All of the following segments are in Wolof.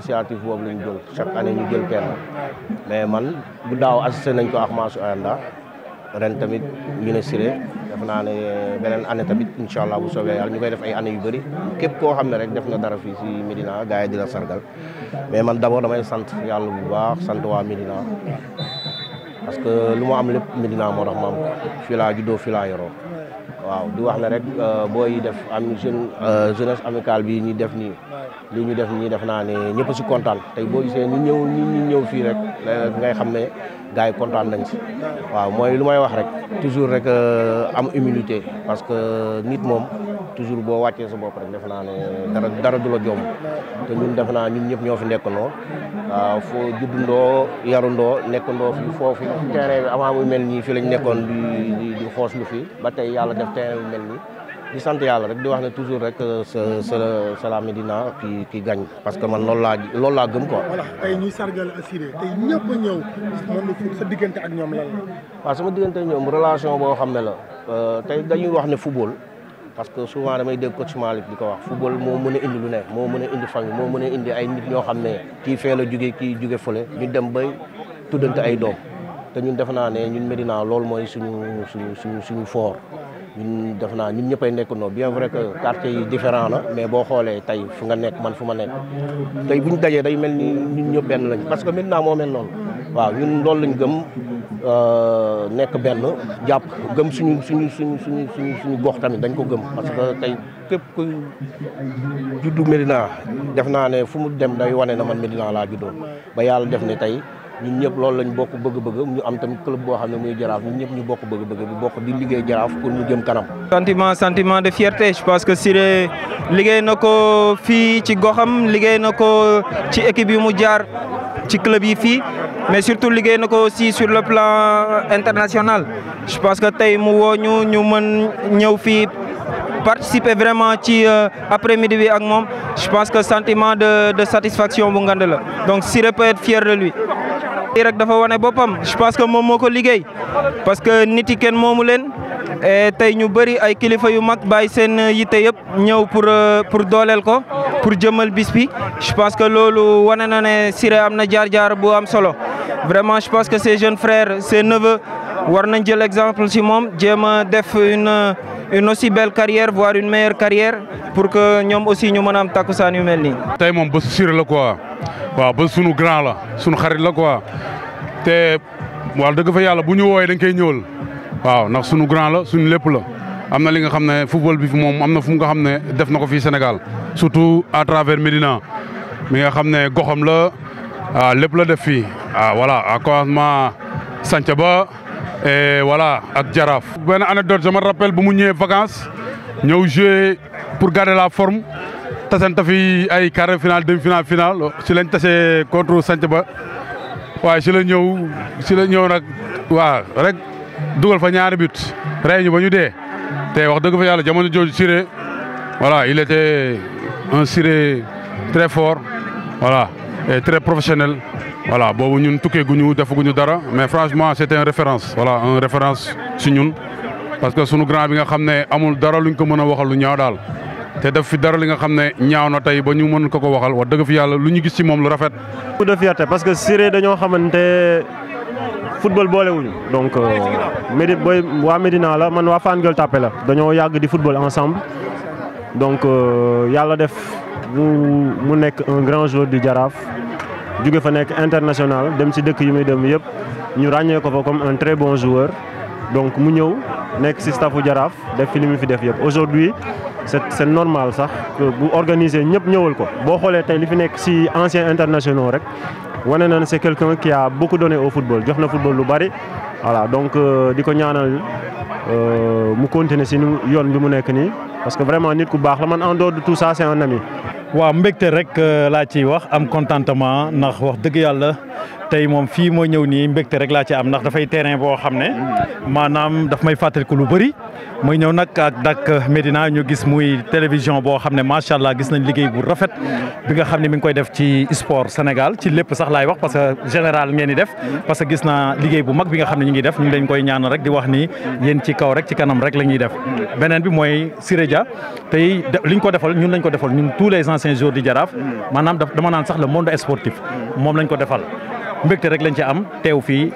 initiative boobu lañ jël chaque année ñu jël kenn mais man bu daaw assisté nañ ko ak Mansour Ayanda ren tamit ñu ne Siré def naa ne beneen année tamit incha allah bu soobee yàlla ñu koy def ay année yu bëri képp koo xam ne rek def na dara fii si Médina gars yi di la sargal mais man d'abord damay sant yàlla bu baax sant waa Médina parce que lu ma am lépp Médina moo tax ma am fii laa juddoo fii laa yoroo waaw di wax ne rek booy def am jeunesse amicale bi ñuy def nii li ñu def nii def naa ne ñëpp si kontaan tey boo gisee ñu ñëw fii rek ngay xam ne gars yi kontaan nañ si waaw mooy lu may wax rek toujours rek am humilité parce que nit moom toujours boo wàccee sa bopp rek def naa ne dara du la jomb te ñun def naa ñun ñëpp ñoo fi nekkandoo waaw foo juddundoo yarundoo nekkandoo fi foofu terrain bi avant muy mel nii fii lañ nekkoon di xoos lu fi ba tey yàlla def terrain bi mel nii di sant yàlla rek di wax ne toujours rek c'est la Médina qui gagne parce que man loolu laa gëm quoi. voilà tey ñuy sargal Siré tey ñëpp a ñëw moom sa diggante ak ñoom lan la. waaw sama diggante ñoom relation boo xam ne la tey dañuy wax ne football parce que souvent damay dégg coach Malick di ko wax football moo mën a indi lu ne moo mën a indi famille moo mën a indi ay nit ñoo xam ne kii fee la jóge kii jóge fële ñu dem bay tuddante ay doom te ñun def naa ne ñun Médina loolu mooy suñu fort. ñun def naa ñun ñëppay nekkandoo bien vrai que quartier yi différent na mais boo xoolee tey fu nga nekk man fu ma nekk tey buñ dajee day mel ni ñun ñëpp benn lañ parce que Médina moo mel noonu waaw ñun loolu lañ gëm nekk benn jàpp gëm suñu gox tamit dañ ko gëm parce que tey képp ku juddu Médina def naa ne fu mu dem day wane na man Médina laa juddoo ba yàlla def ne tey ñun ñëpp loolu lañ bokk bëgg-bëgg ñu am tamit club boo xam ne muy Jaraaf ñun ñëpp ñu bokk bëgg-bëgg bi bokk di liggéey Jaraaf pour ñu jëm kanam. sentiment de fierté je pense que Siré liggéey na ko fii ci goxam liggéey na ko ci équipe yi mu jaar ci club yi fii mais surtout liggéey na ko aussi sur le plan international je pense que tey mu woo ñu mën ñëw fii participer vraiment ci après-midi bi ak moom je pense que sentiment de satisfaction bu ngand la donc Siré peut être fier de lui. rek dafa wane boppam je pense que moom moo ko liggéey parce que nit yi kenn moomu leen tey ñu bëri ay kilifa yu mag bàyyi seen yitte yëpp ñëw pour dooleel ko pour jëmal bis bi je pense que loolu wane na ne Siré am na jaar-jaar bu am solo vraiment je pense que ses jeunes frères ses neveux war nañ jël exemple ci moom jéem a def une aussi belle carrière voire une meilleure carrière pour que ñoom aussi ñu mën a am takkusaan yu mel nii. tey moom bés Siré la quoi. waaw ba sunu grand la sunu xarit la quoi te wax dëgg fa yàlla bu ñu woowee dañ koy ñëwal waaw ndax sunu grand la sunu lépp la am na li nga xam ne football bi fi moom am na fu nga xam ne def na ko fii Sénégal surtout à travers Médina mi nga xam ne goxam la waaw lépp la def fii waaw voilà à commencement Santhiaba et voilà ak Jaraaf. benn anecdote je me rappelle bu mu ñëwee vacances ñëw jouer pour garder la forme. tasante fi ay quart de finale demi-finale finale si lañ tase contre Santhiaba waaye si la ñëw nag waaw rek dugal fa ñaari but rey ñu ba ñu dee te wax dëgg fa yàlla jamono jooju Siré voilà il était un Siré très fort voilà et très professionnel voilà boobu ñun tukkee guñu defaguñu dara mais franchement c'était une référence voilà une référence si ñun parce que sunu grand bi nga xam ne amul dara luñ ko mën a waxal lu ñaaw daal te def fi dara li nga xam ne ñaaw na tey ba ñu mën ko waxal wax dëgg fi yàlla lu ñu gis ci moom lu rafet. beaucoup de fierté parce que Siré dañoo xamante football boolewuñu donc waa Médina la man waa Fann Gueule Tapée la dañoo yàgg di football ensemble donc yàlla def mu nekk un grand joueur du Jaraaf jóge fa nekk international dem ci dëkk yi muy dem yëpp ñu ràññee ko fa comme un très bon joueur donc mu ñëw nekk ci staffu Jaraaf def fi li mu fi def yëpp aujourd'hui c'est normal sax que bu organiser ñëpp ñëwal ko boo xoolee tey li fi nekk ci anciens internationaux rek wane na ne c'est quelqu'un qui a beaucoup donné au football jox na football lu bari voilà donc di ko ñaanal mu continuer ci yoon bi mu nekk nii parce que vraiment nit ku baax la man en dehors de tout ça c'est un ami. waaw mbégte rek laa ciy wax am contentement ndax wax dëgg yàlla tey moom fii moo ñëw nii mbégte rek laa ci am ndax dafay terrain boo xam ne maanaam daf may fàttaliku lu bëri mooy ñëw nag ak Dak Médina ñu gis muy télévision boo xam ne macha allah gis nañ liggéey bu rafet bi nga xam ne mi ngi koy def ci sport Sénégal ci lépp sax laay wax parce que général ngeen di def parce que gis naa liggéey bu mag bi nga xam ne ñu ngi def ñu ngi leen koy ñaan rek di wax ni yéen ci kaw rek ci kanam rek la ñuy def. beneen bi mooy Siré Dia tey liñ ko defal ñun lañ ko defal ñun tous les anciens joueurs di Jaraaf maanaam dama naan sax le monde sportif moom lañ ko defal mbégte rek lañ ci am teew fii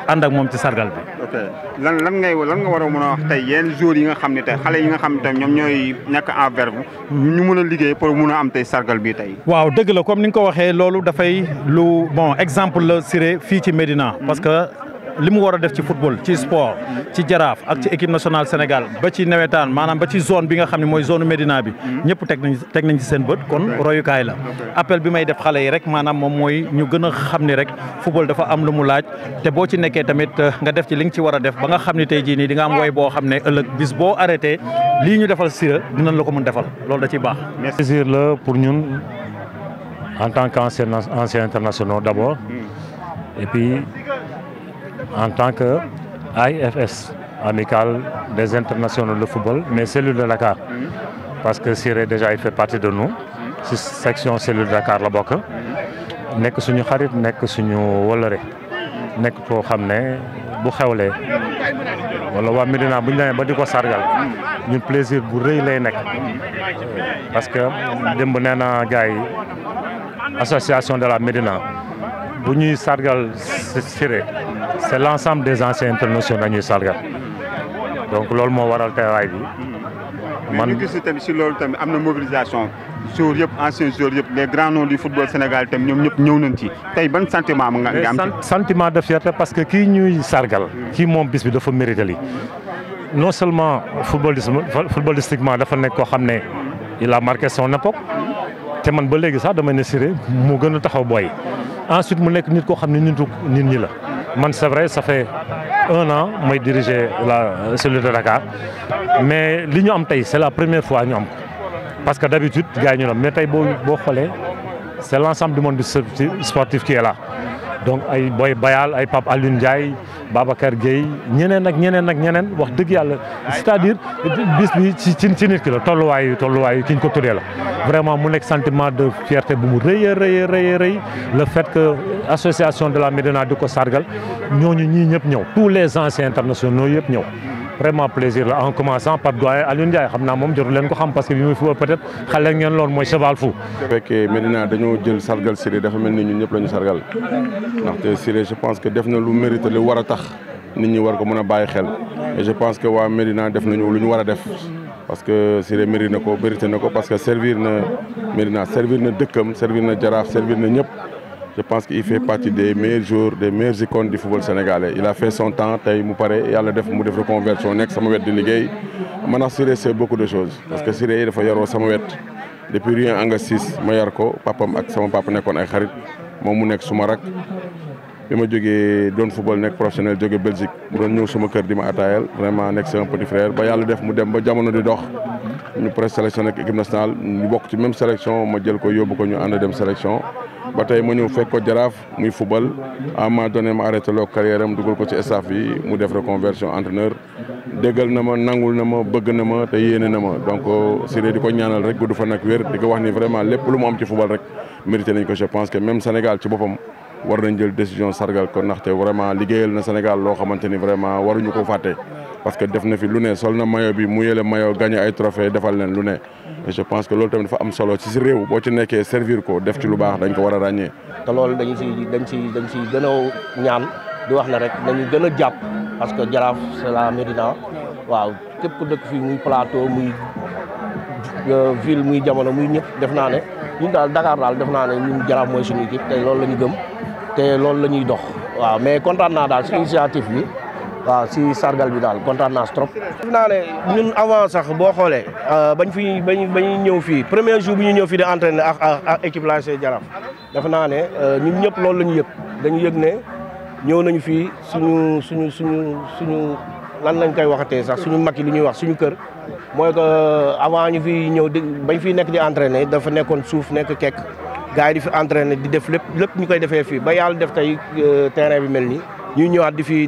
ànd ak moom ci sargal bi. ok lan nga war a mën a wax tey yenn joueurs yi nga xam ne tey xale yi nga xam ne tey ñoom ñooy nekk en verve ñu mën a liggéey pour mun a am tey sargal bi tey. waaw dëgg la comme ni nga ko waxee loolu dafay lu bon exemple la Siré fii ci Médina parce que li mu war a def ci football ci sport ci Jaraaf ak ci équipe nationale Sénégal ba ci nawetaan maanaam ba ci zone bi nga xam ne mooy zone Médina bi ñëpp teg nañ ci seen bët kon royukaay la appel bi may def xale yi rek maanaam moom mooy ñu gën a xam ni rek football dafa am lu mu laaj te boo ci nekkee tamit nga def ci li nga ci war a def ba nga xam ne tey jii nii di nga am woy boo xam ne ëllëg bis boo arrêté lii ñu defal Siré dinañ la ko mën defal loolu da ciy baax. plaisir la pour ñun en tant qu'ancien international d'abord et puis en tant que AIFS, Amicale des internationaux de football, mais cellule de Dakar. Parce que Siré déjà il fait partie de nous. ci section cellule de Dakar la bokk. nekk suñu xarit nekk suñu wolore. nekk koo xam ne bu xewlee wala waa Médina bu ñu demee ba di ko sargal ñun plaisir bu rëy lay nekk. parce que démb nee na gars yi association de la Médina bu ñuy sargal Siré c'est l'ensemble des anciens internationaux dañuy sargal donc loolu moo waral teewaay bi. man ñu gis tamit si loolu tamit am na mobilisation joueurs yëpp anciens joueurs yëpp les grands noms du football sénégalais tamit ñoom ñëpp ñëw nañ ci tey ban sentiment nga am ci. sentiment de fierté parce que kii ñuy sargal. kii moom bis bi dafa mérité lii non seulement footballistiquement dafa nekk koo xam ne il a marqué son époque te man ba léegi sax dama ne Siré moo gën a taxaw booy. ensuite mu nekk nit koo xam ne nit ñi la man c'est vrai ça fait 1 an mooy diriger la cellule de Dakar mais li ñu am tey c'est la première fois ñu am ko parce que d'habitude gars yi ñu am mais tey boo xoolee c'est l'ensemble du monde sportif qui est là donc ay Boy Bayal ay Pape Alioune Ndiaye Babacar Gueye ñeneen ak ñeneen wax dëgg yàlla c'est-à-dire bis bi ci nit ki la tolluwaayu ki ñu ko tuddee la vraiment mu nekk sentiment de fierté bu mu rëy le fait que association de la Médina di ko sargal ñooñu ñii ñëpp ñëw tous les anciens internationaux yëpp ñëw vraiment plaisir la en commençant par doyen Alioune Ndiaye xam naa moom jotu leen ko xam parce que bi muy football peut-être xale ngeen loolu mooy cheval fou. bu fekkee Médina dañoo jël sargal Siré dafa mel ni ñun ñëpp la ñu sargal ndaxte Siré je pense que def na lu mérite lu war a tax nit ñi war ko mën a bàyyi xel et je pense que waa Médina def nañu lu ñu war a def parce que Siré mérite na ko parce que servir na Médina servir na dëkkam servir na Jaraaf servir na ñëpp. Je pense qu'il fait partie des meilleurs joueurs, des meilleures icônes du football sénégalais. Il a fait son temps, tey mu pare yàlla def mu def reconversion nekk sama wet di liggéey man ak Siré c'est beaucoup de choses parce que Siré dafa yaroo sama wet depuis Rien Angle 6 ma yar ko papam ak sama papa nekkoon ay xarit moom mu nekk suma rak bi ma jógee doon football nekk professionnel jóge Belgique mu doon ñëw suma kër di ma ataayal vraiment nekk c'est un petit frère ba yàlla def mu dem ba jamono di dox ñu présélectionné ak équipe nationale ñu bokk ci même sélection ma jël ko yóbbu ko ñu ànd dem sélection ba tey ma ñëw fekk ko Jaraaf muy football à un moment donné ma arrêté loo carrière am dugal ko ci staff bi mu def reconversion entraîneur déggal na ma nangul na ma bëgg na ma te yéene na ma donc Siré di ko ñaanal rek gudd fa nag wér di ko wax ni vraiment lépp lu mu am ci football rek mérité nañ ko je pense que même Sénégal ci boppam war nañ jël décision sargal ko ndaxte vraiment liggéeyal na Sénégal loo xamante ni vraiment waruñu ko fàtte parce que def na fi lu ne sol na maillot bi mu yële maillot gagné ay trophée defal leen lu ne et je pense que loolu tamit dafa am solo ci si réew boo ci nekkee servir ko def ci lu baax dañ ko war a ràññee. te loolu dañ ci gën a ñaan di wax ne rek dañu gën a jàpp parce que Jaraaf c'est la Médina waaw képp ku dëkk fii muy plateau muy ville muy jamono muy ñëpp def naa ne ñun daal Dakar daal def naa ne ñun Jaraaf mooy suñu équipe te loolu la ñu gëm te loolu la ñuy dox waaw mais kontaan naa daal si initiative bi. waaw si sargal bi daal kontaan naa trop. def naa ne ñun avant sax boo xoolee bañ ñëw fii premier jour bi ñu ñëw fii di entraîner ak équipe l'ASC Jaraaf def naa ne ñun ñëpp loolu la ñu yëg dañu yëg ne ñëw nañu fii suñu lan lañ koy waxatee sax suñu mag yi li ñuy wax suñu kër mooy que avant ñu fi ñëw bañ fi nekk di entraîner dafa nekkoon suuf nekk kekk gars yi di fi entraîné di def lépp ñu koy defee fii ba yàlla def tey terrain bi mel nii ñuy ñëwaat di fi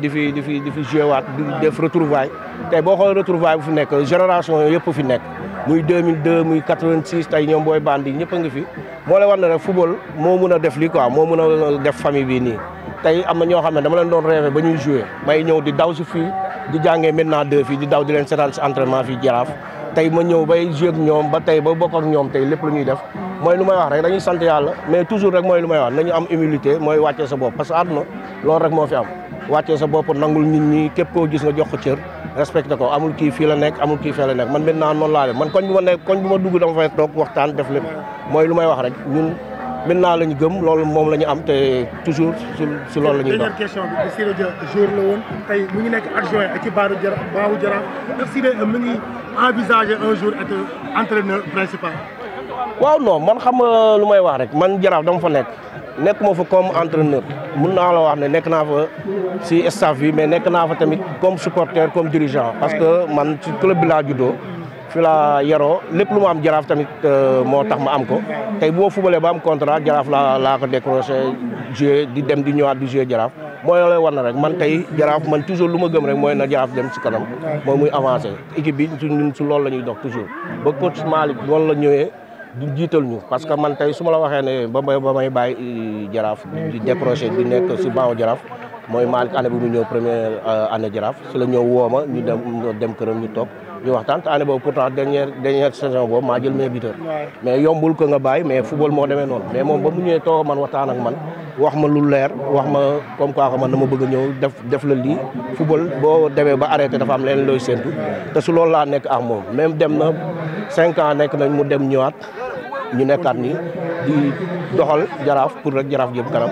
joué waat di def retrouvaille tey boo xoolee retrouvaille bu fi nekk génération yooyu yëpp fi nekk muy 2002 muy 86 tey ñoom booy bandi ñëpp a ngi fi moo lay war ne rek football moo mun a def lii quoi moo mun a def famille bi nii tey am na ñoo xam ne dama leen doon rêvé ba ñuy joué may ñëw di daw si fii di jàngee maintenant 2 fii di daw di leen seetaan si entraînement fii Jaraaf tey ma ñëw bay joué ak ñoom ba tey ba bokk ak ñoom tey lépp lu ñuy def mooy lu may wax rek dañuy sant yàlla mais toujours rek mooy lu may wax nañu am humilité mooy wàccee sa bopp parce que àdduna loolu rek moo fi am wàccee sa bopp nangul nit ñi képp koo gis nga jox ko cër respecté ko amul kii fii la nekk amul kii fee la nekk man maintenant noonu laa def man koñ bi ma dugg dama fay toog waxtaan def lépp mooy lu may wax rek ñun maintenant la ñu gëm loolu moom la ñu am te toujours si loolu la ñuy dox. dernière question bi Siré Dia joueur la woon tey mu ngi nekk adjoint ci baaru Jaraaf ndax Siré mu ngi envisager un jour être entraîneur principal. waaw non man xam nga lu may wax rek man Jaraaf dama fa nekkuma fa comme entraîneur mun naa la wax ne nekk naa fa si staff bi mais nekk naa fa tamit comme supporter comme dirigeant parce que man ci club bi laa juddoo fi laa yaroo lépp lu ma am Jaraaf tamit moo tax ma am ko tey bu ma fubalee ba am contrat Jaraaf laa ko décroché joué di dem di ñëwaat di joué Jaraaf mooy lay war na rek man tey Jaraaf man toujours lu ma gëm rek mooy na Jaraaf dem si kanam mooy muy avancé équipe bi ñun su loolu la ñuy dox toujours ba coach Malick loolu la ñëwee di jiital ñu parce que man tey su ma la waxee ne ba may bàyyi Jaraaf di décroché di nekk si banc Jaraaf mooy Malick année bi mu ñëw première année Jaraaf si la ñëw woo ma ñu dem këram ñu toog ñu waxtaan te année boobu pourtant dernière saison boobu maa jël meilleur buteur mais yombul ko nga bàyyi mais football moo demee noonu mais moom ba mu ñëwee toog man waxtaan ak man wax ma lu leer wax ma comme quoi que man dama bëgg a ñëw def la lii football boo demee ba arrêté dafa am leneen looy séntu te su loolu laa nekk ak moom même dem na 5 ans nekk nañ mu dem ñëwaat ñu nekkaat nii di doxal Jaraaf pour rek Jaraaf jëm kanam.